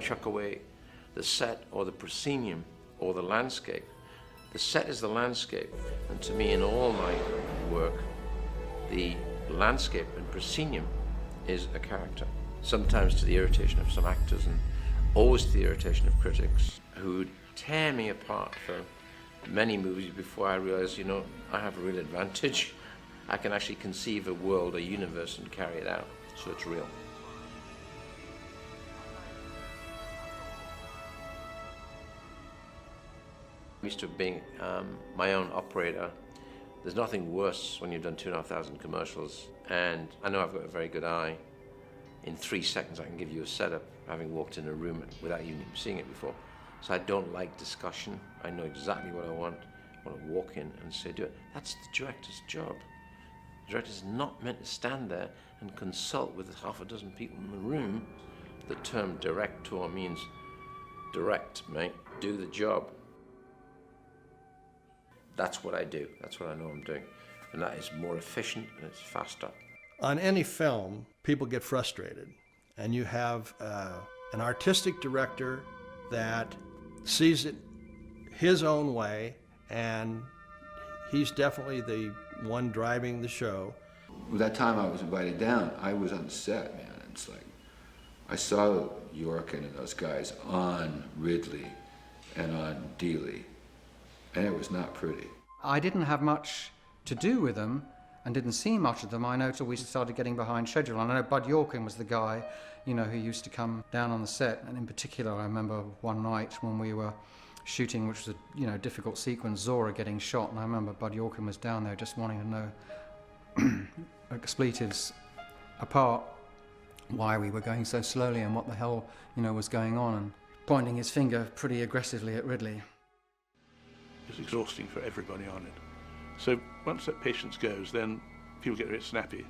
chuck away the set or the proscenium or the landscape. The set is the landscape, and to me in all my work, the landscape and proscenium is a character. Sometimes to the irritation of some actors and always to the irritation of critics who would tear me apart for many movies before I realized, I have a real advantage. I can actually conceive a world, a universe, and carry it out, so it's real. I'm used to being my own operator. There's nothing worse when you've done 2,500 commercials, and I know I've got a very good eye. In 3 seconds I can give you a setup, having walked in a room without you even seeing it before. So I don't like discussion. I know exactly what I want. I want to walk in and say, do it. That's the director's job. The director's not meant to stand there and consult with half a dozen people in the room. The term director means direct, mate, do the job. That's what I do. That's what I know I'm doing. And that is more efficient and it's faster. On any film, people get frustrated. And you have an artistic director that sees it his own way, and he's definitely the one driving the show. That time I was invited down, I was on set, man. It's like, I saw Yorkin and those guys on Ridley and on Dealey, and it was not pretty. I didn't have much to do with them and didn't see much of them, I know, till we started getting behind schedule. And I know Bud Yorkin was the guy, who used to come down on the set. And in particular, I remember one night when we were shooting, which was a difficult sequence, Zora getting shot, and I remember Bud Yorkin was down there just wanting to know expletives apart, why we were going so slowly and what the hell, was going on, and pointing his finger pretty aggressively at Ridley. It's exhausting for everybody on it. So once that patience goes, then people get a bit snappy.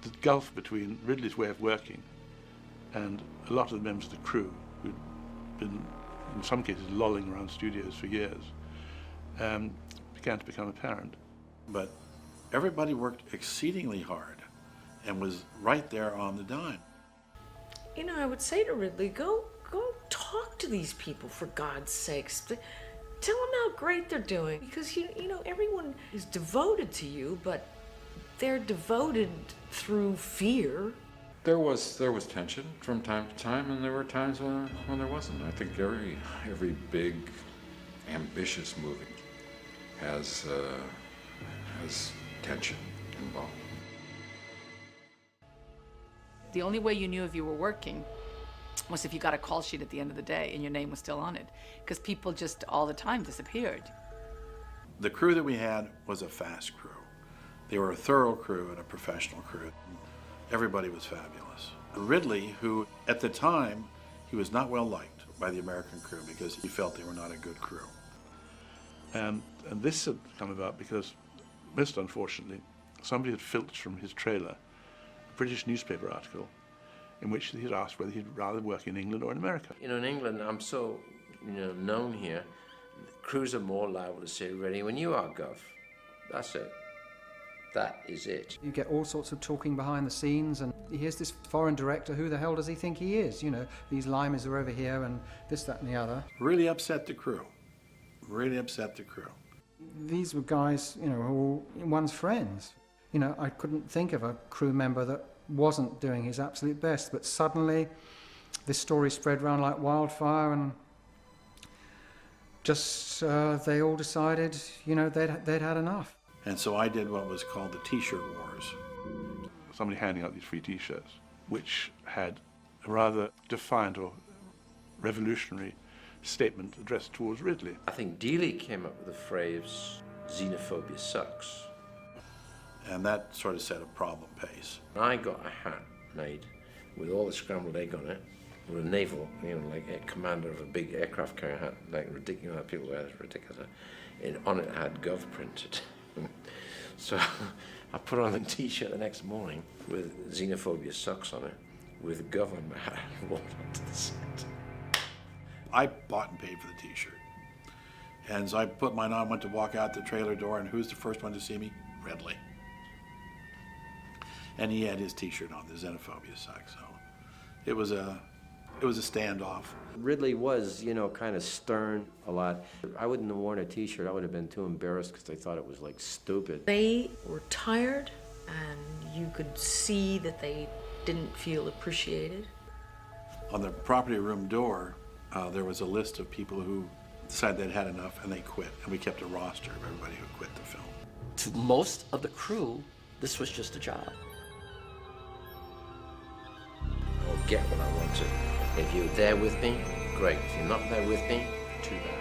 The gulf between Ridley's way of working and a lot of the members of the crew who'd been, in some cases, lolling around studios for years, began to become apparent. But everybody worked exceedingly hard and was right there on the dime. I would say to Ridley, go talk to these people, for God's sakes. Tell them how great they're doing, because everyone is devoted to you, but they're devoted through fear. There was tension from time to time, and there were times when there wasn't. I think every big, ambitious movie has tension involved. The only way you knew if you were working was if you got a call sheet at the end of the day and your name was still on it, because people just all the time disappeared. The crew that we had was a fast crew. They were a thorough crew and a professional crew. Everybody was fabulous. Ridley, who at the time, he was not well liked by the American crew because he felt they were not a good crew. And this had come about because, most unfortunately, somebody had filched from his trailer a British newspaper article in which he'd asked whether he'd rather work in England or in America. In England, I'm so known here, crews are more liable to say, ready when you are, Gov. That's it. That is it. You get all sorts of talking behind the scenes, and here's this foreign director, who the hell does he think he is? These limeys are over here and this, that, and the other. Really upset the crew. Really upset the crew. These were guys, who were all one's friends. I couldn't think of a crew member that wasn't doing his absolute best, but suddenly this story spread around like wildfire, and just they all decided, they'd had enough. And so I did what was called the T-shirt wars. Somebody handing out these free T-shirts, which had a rather defiant or revolutionary statement addressed towards Ridley. I think Dealey came up with the phrase, xenophobia sucks. And that sort of set a problem pace. I got a hat made with all the scrambled egg on it, with a naval, like a commander of a big aircraft carrier hat, like ridiculous, people wear this ridiculous hat. On it I had Gov printed. So I put on the T-shirt the next morning with xenophobia sucks on it, with Gov on my hat, and walked onto the set. I bought and paid for the T-shirt. And so I put mine on, went to walk out the trailer door, and who's the first one to see me? Ridley. And he had his T-shirt on, the xenophobia sucks. So it was a It was a standoff. Ridley was, you know, kind of stern a lot. I wouldn't have worn a t-shirt. I would have been too embarrassed because I thought it was like stupid. They were tired, and you could see that they didn't feel appreciated. On the property room door, there was a list of people who decided they'd had enough and they quit. And we kept a roster of everybody who quit the film. To most of the crew, this was just a job. I'll get what I want to. If you're there with me, great. If you're not there with me, too bad.